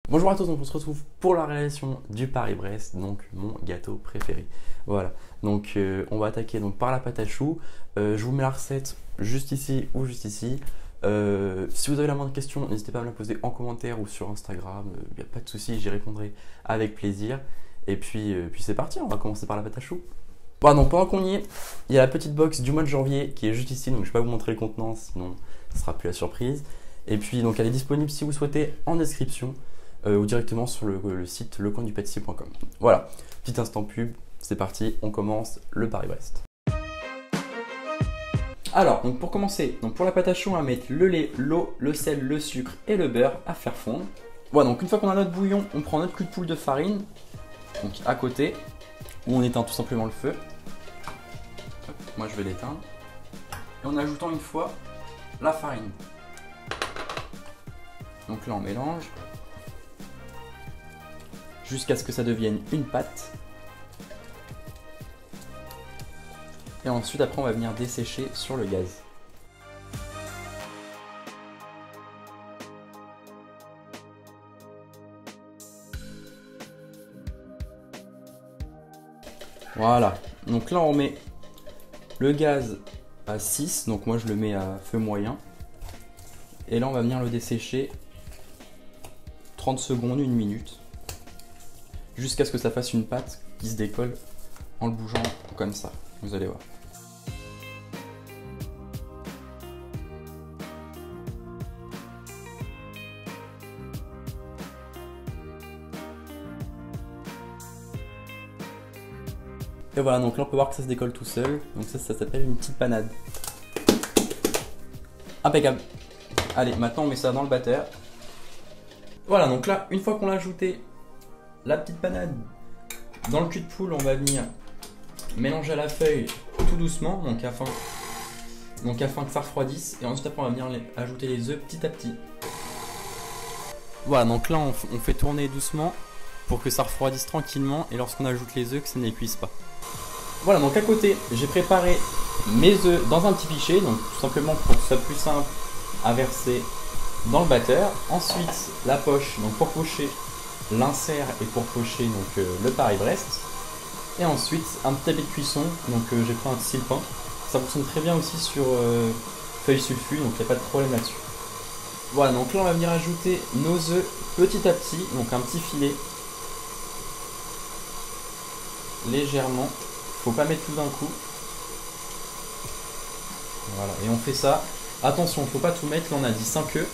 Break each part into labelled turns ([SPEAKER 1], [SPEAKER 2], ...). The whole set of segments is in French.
[SPEAKER 1] Bonjour à tous, donc on se retrouve pour la réalisation du Paris-Brest, donc mon gâteau préféré. Voilà, donc on va attaquer donc par la pâte à choux. Je vous mets la recette juste ici ou juste ici. Si vous avez la moindre question, n'hésitez pas à me la poser en commentaire ou sur Instagram. Il n'y a pas de souci, j'y répondrai avec plaisir. Et puis c'est parti, on va commencer par la pâte à choux. Bon, donc pendant qu'on y est, il y a la petite box du mois de janvier qui est juste ici, donc je ne vais pas vous montrer le contenant, sinon ce sera plus la surprise. Et puis donc elle est disponible si vous souhaitez en description. Ou directement sur le site lecoindupâtissier.com. Voilà, petit instant pub, c'est parti, on commence le Paris-Brest. Alors, donc pour commencer, donc pour la pâte à choux, on va mettre le lait, l'eau, le sel, le sucre et le beurre à faire fondre. Voilà, donc une fois qu'on a notre bouillon, on prend notre cul de poule de farine, donc à côté, où on éteint tout simplement le feu. Hop, moi je vais l'éteindre. Et en ajoutant une fois la farine. Donc là on mélange jusqu'à ce que ça devienne une pâte. Et ensuite, après, on va venir dessécher sur le gaz. Voilà. Donc là, on met le gaz à 6. Donc moi, je le mets à feu moyen. Et là, on va venir le dessécher 30 secondes, 1 minute. Jusqu'à ce que ça fasse une pâte qui se décolle en le bougeant comme ça. Vous allez voir. Et voilà, donc là on peut voir que ça se décolle tout seul. Donc ça s'appelle une petite panade. Impeccable. Allez, maintenant on met ça dans le batteur. Voilà, donc là, une fois qu'on l'a ajouté, la petite panade dans le cul de poule, on va venir mélanger à la feuille tout doucement, donc afin que ça refroidisse. Et ensuite après on va venir ajouter les œufs petit à petit. Voilà, donc là on fait tourner doucement pour que ça refroidisse tranquillement, et lorsqu'on ajoute les œufs, que ça n'écuise pas. Voilà, donc à côté j'ai préparé mes œufs dans un petit pichet, donc tout simplement pour que ce soit plus simple à verser dans le batteur. Ensuite la poche, donc pour pocher l'insert et pour pocher donc le Paris-Brest. Et ensuite un petit tapis de cuisson, donc j'ai pris un sile-pain. Ça fonctionne très bien aussi sur feuille sulfue, donc il n'y a pas de problème là-dessus. Voilà, donc là on va venir ajouter nos œufs petit à petit, donc un petit filet. Légèrement, faut pas mettre tout d'un coup. Voilà, et on fait ça. Attention, faut pas tout mettre, là on a dit 5 œufs.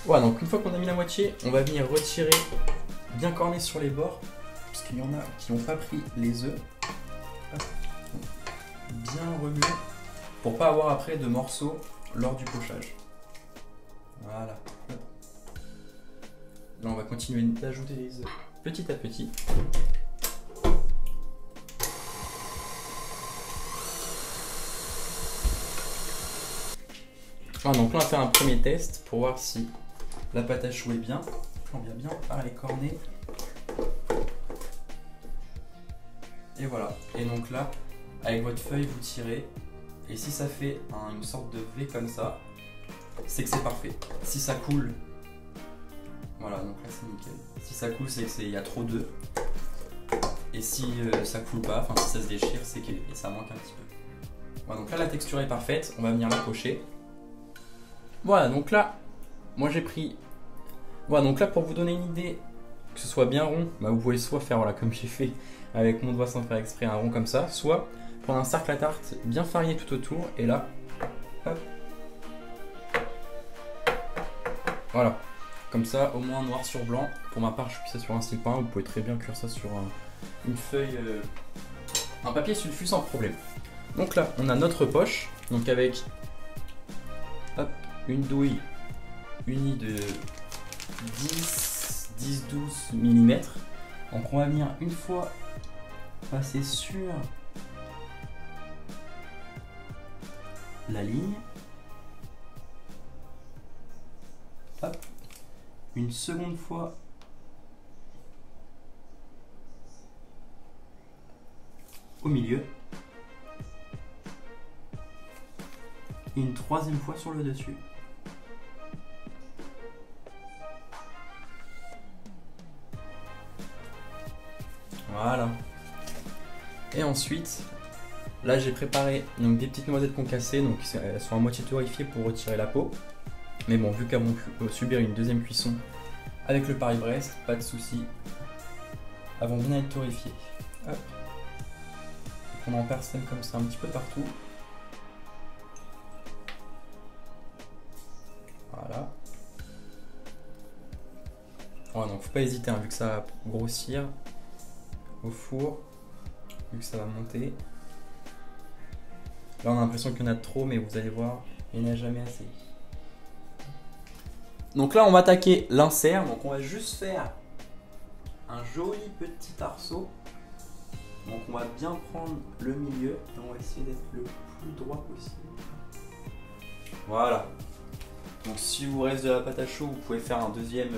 [SPEAKER 1] Voilà, donc une fois qu'on a mis la moitié, on va venir retirer, bien corner sur les bords, parce qu'il y en a qui n'ont pas pris les œufs. Bien remuer, pour pas avoir après de morceaux lors du pochage. Voilà. Là on va continuer d'ajouter les œufs petit à petit. Voilà, donc là on va faire un premier test pour voir si la pâte à choux est bien. On vient bien par les cornets. Et voilà. Et donc là, avec votre feuille, vous tirez. Et si ça fait une sorte de V comme ça, c'est que c'est parfait. Si ça coule, voilà, donc là c'est nickel. Si ça coule, c'est qu'il y a trop d'œufs. Et si ça coule pas, enfin si ça se déchire, c'est que ça manque un petit peu. Voilà, donc là la texture est parfaite. On va venir la pocher. Voilà, donc là, moi j'ai pris. Voilà, donc là pour vous donner une idée, que ce soit bien rond, bah vous pouvez soit faire, voilà, comme j'ai fait avec mon doigt sans faire exprès, un rond comme ça, soit prendre un cercle à tarte bien fariner tout autour, et là, hop, voilà, comme ça, au moins noir sur blanc. Pour ma part, je cuis ça sur un sile-pain, vous pouvez très bien cuire ça sur une feuille, un papier sulfure sans problème. Donc là, on a notre poche, donc avec, hop, une douille unie de 10-12 mm. Donc on va venir une fois passer sur la ligne. Hop. une seconde fois au milieu et une troisième fois sur le dessus. Voilà. Et ensuite, là j'ai préparé donc des petites noisettes concassées, donc elles sont à moitié torréfiées pour retirer la peau. Mais bon, vu qu'elles vont subir une deuxième cuisson avec le Paris-Brest, pas de souci. Elles vont bien être torréfiées. Hop. Donc on en personne comme ça un petit peu partout. Voilà. Ouais, donc faut pas hésiter, hein, vu que ça va grossir au four, vu que ça va monter. Là on a l'impression qu'il y en a trop, mais vous allez voir, il n'y en a jamais assez. Donc là on va attaquer l'insert, donc on va juste faire un joli petit arceau. Donc on va bien prendre le milieu et on va essayer d'être le plus droit possible. Voilà. Donc si vous reste de la pâte à chaud, vous pouvez faire un deuxième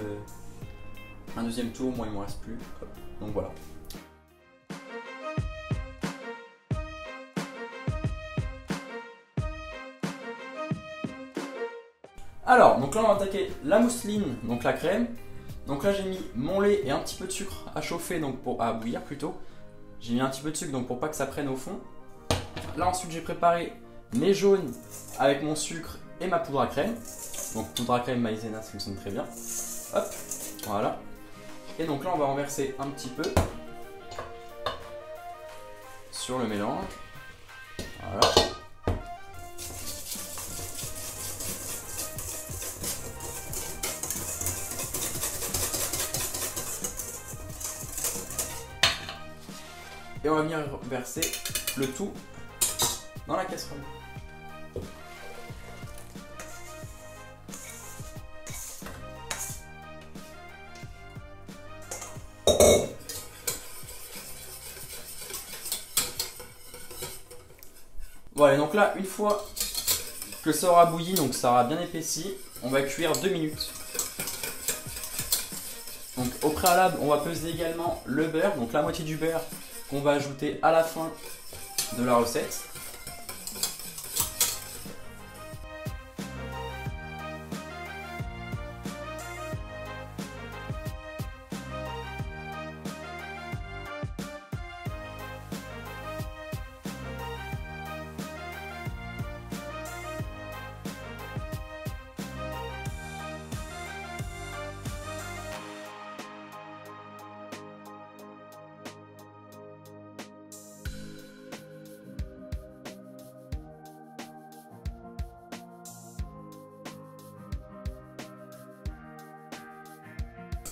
[SPEAKER 1] tour, moi il m'en reste plus. Donc voilà. Alors, donc là on va attaquer la mousseline, donc la crème. Donc là j'ai mis mon lait et un petit peu de sucre à chauffer, donc à bouillir plutôt. J'ai mis un petit peu de sucre donc pour pas que ça prenne au fond. Là ensuite j'ai préparé mes jaunes avec mon sucre et ma poudre à crème. Donc poudre à crème maïzena, ça fonctionne très bien. Hop, voilà. Et donc là on va renverser un petit peu sur le mélange. Voilà. Et on va venir verser le tout dans la casserole. Voilà, donc là, une fois que ça aura bouilli, donc ça aura bien épaissi, on va cuire 2 minutes. Donc au préalable, on va peser également le beurre, donc la moitié du beurre qu'on va ajouter à la fin de la recette.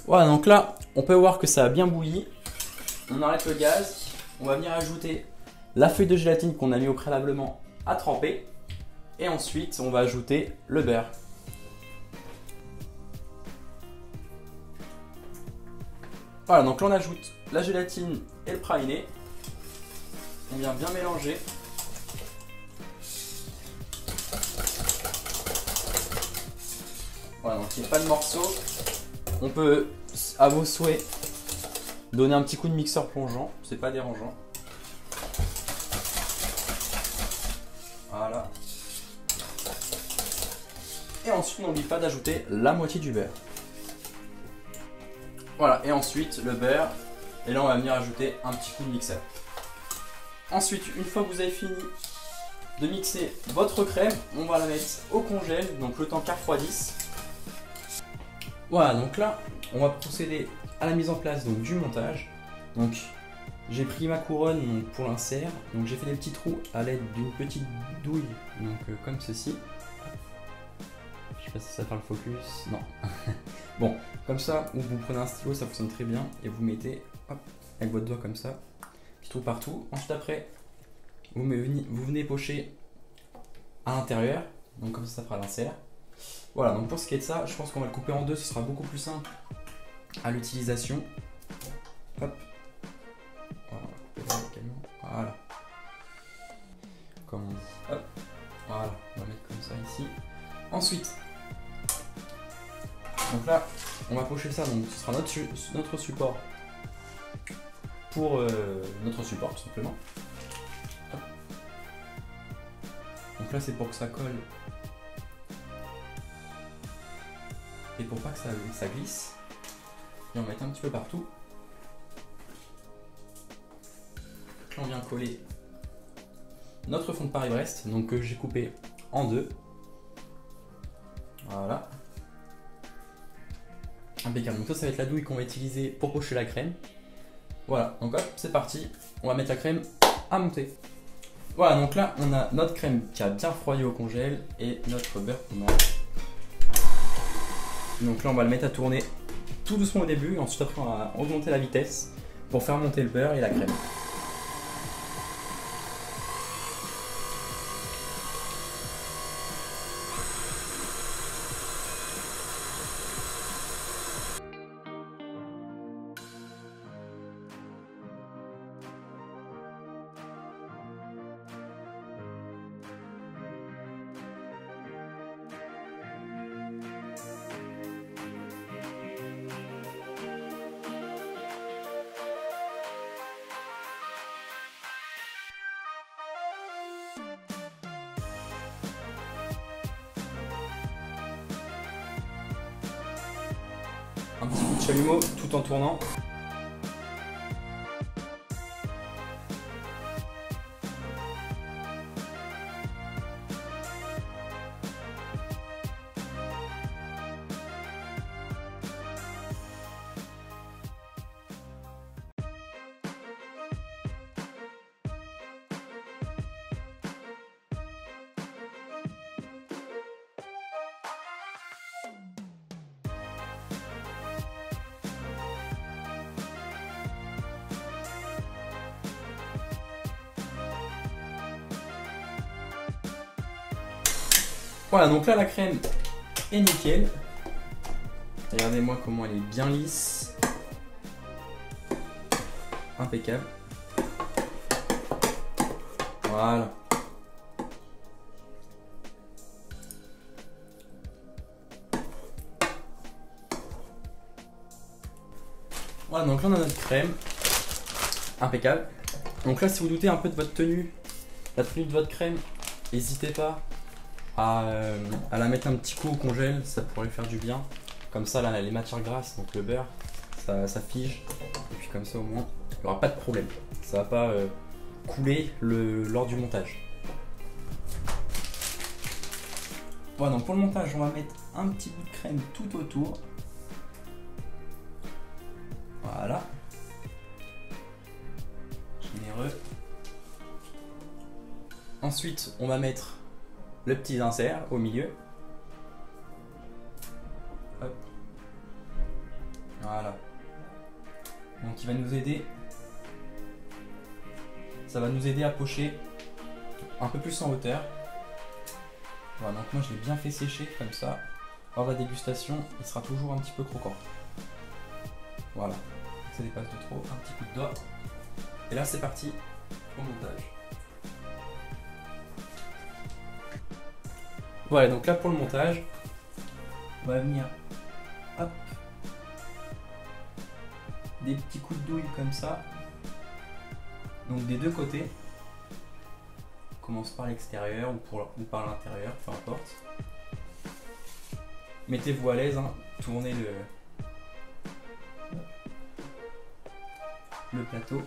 [SPEAKER 1] Voilà, donc là, on peut voir que ça a bien bouilli. On arrête le gaz. On va venir ajouter la feuille de gélatine qu'on a mis au préalablement à tremper. Et ensuite, on va ajouter le beurre. Voilà, donc là, on ajoute la gélatine et le praliné. On vient bien mélanger. Voilà, donc il n'y a pas de morceaux. On peut, à vos souhaits, donner un petit coup de mixeur plongeant, c'est pas dérangeant. Voilà. Et ensuite, n'oublie pas d'ajouter la moitié du beurre. Voilà, et ensuite le beurre. Et là, on va venir ajouter un petit coup de mixeur. Ensuite, une fois que vous avez fini de mixer votre crème, on va la mettre au congèle, donc le temps qu'elle refroidisse. Voilà, donc là, on va procéder à la mise en place donc, du montage. Donc, j'ai pris ma couronne donc, pour l'insert. Donc, j'ai fait des petits trous à l'aide d'une petite douille, donc comme ceci. Je sais pas si ça fait le focus. Non. Bon, comme ça, vous prenez un stylo, ça fonctionne très bien, et vous mettez hop, avec votre doigt comme ça, petit trou partout. Ensuite, après, vous venez pocher à l'intérieur, donc comme ça fera l'insert. Voilà, donc pour ce qui est de ça, je pense qu'on va le couper en deux, ce sera beaucoup plus simple à l'utilisation. Hop. Voilà. Comme on dit. Hop. Voilà, on va mettre comme ça ici. Ensuite, donc là, On va pocher ça, donc ce sera notre support pour notre support tout simplement. Hop. Donc là c'est pour que ça colle et pour pas que ça glisse. Et on va mettre un petit peu partout. Là on vient coller notre fond de Paris-Brest, donc que j'ai coupé en deux. Voilà. Impeccable. Donc ça va être la douille qu'on va utiliser pour pocher la crème. Voilà, donc hop, c'est parti. On va mettre la crème à monter. Voilà, donc là, on a notre crème qui a bien refroidi au congèle et notre beurre qu'on a. Donc là, on va le mettre à tourner tout doucement au début. Ensuite, après, on va augmenter la vitesse pour faire monter le beurre et la crème. Un petit coup de chalumeau tout en tournant. Voilà, donc là la crème est nickel. Regardez-moi comment elle est bien lisse. Impeccable. Voilà. Voilà, donc là on a notre crème. Impeccable. Donc là, si vous doutez un peu de votre tenue, la tenue de votre crème, n'hésitez pas à la mettre un petit coup au congèle, ça pourrait faire du bien. Comme ça, là, les matières grasses, donc le beurre, ça fige. Et puis comme ça, au moins, il n'y aura pas de problème. Ça va pas couler lors du montage. Voilà, donc pour le montage, on va mettre un petit bout de crème tout autour. Voilà. Généreux. Ensuite, on va mettre le petit insert au milieu. Hop. Voilà. Donc il va nous aider. Ça va nous aider à pocher un peu plus en hauteur. Voilà, donc moi je l'ai bien fait sécher comme ça. Lors de la dégustation, il sera toujours un petit peu croquant. Voilà. Ça dépasse de trop, un petit coup de doigt. Et là c'est parti au montage. Voilà, donc là pour le montage, on va venir, hop, des petits coups de douille comme ça, donc des deux côtés. On commence par l'extérieur ou par l'intérieur, peu importe. Mettez-vous à l'aise, hein, tournez le plateau.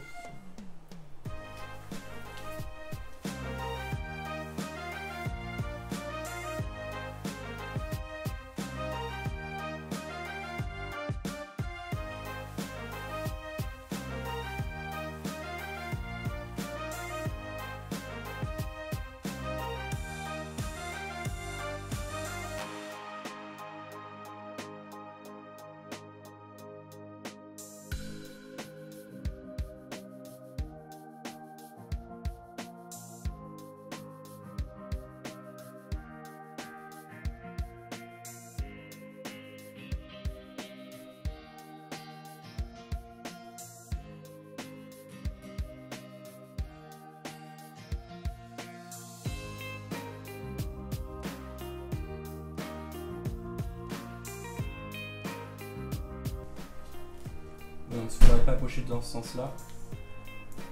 [SPEAKER 1] Donc si vous n'arrivez pas à pocher dans ce sens-là,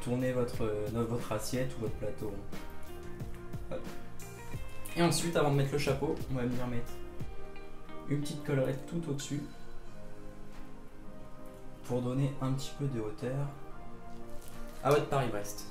[SPEAKER 1] tournez votre assiette ou votre plateau. Hop. Et ensuite, avant de mettre le chapeau, on va venir mettre une petite collerette tout au-dessus pour donner un petit peu de hauteur à votre Paris-Brest.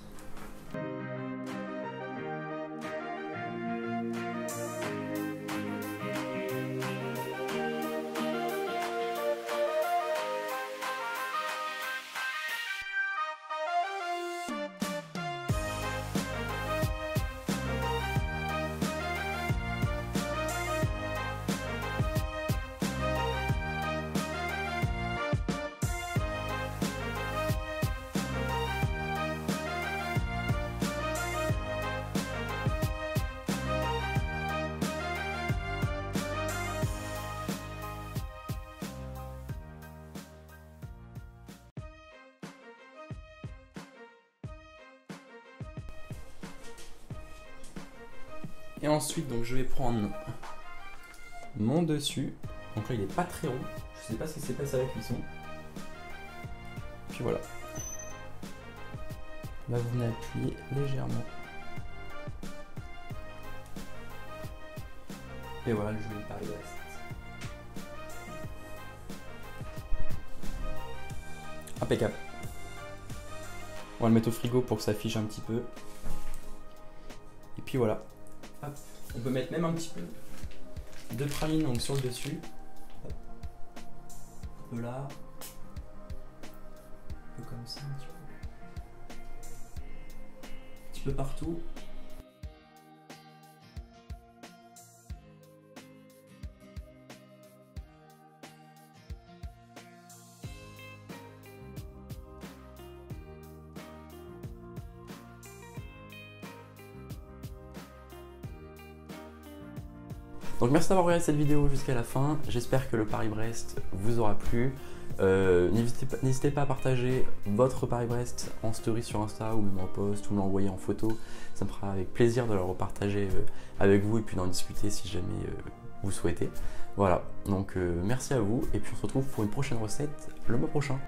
[SPEAKER 1] Et ensuite, donc, je vais prendre mon dessus. Donc là, il n'est pas très rond. Je sais pas ce qui s'est passé à la cuisson. Puis voilà. Là, vous venez appuyer légèrement. Et voilà le joli Paris-Brest. Impeccable. On va le mettre au frigo pour que ça fiche un petit peu. Et puis voilà. Hop. On peut mettre même un petit peu de praline donc sur le dessus. Hop. Un peu là. Un peu comme ça, un petit peu partout. Donc merci d'avoir regardé cette vidéo jusqu'à la fin, j'espère que le Paris-Brest vous aura plu. N'hésitez pas à partager votre Paris-Brest en story sur Insta ou même en post ou me l'envoyer en photo. Ça me fera avec plaisir de le repartager avec vous et puis d'en discuter si jamais vous souhaitez. Voilà, donc merci à vous et puis on se retrouve pour une prochaine recette le mois prochain.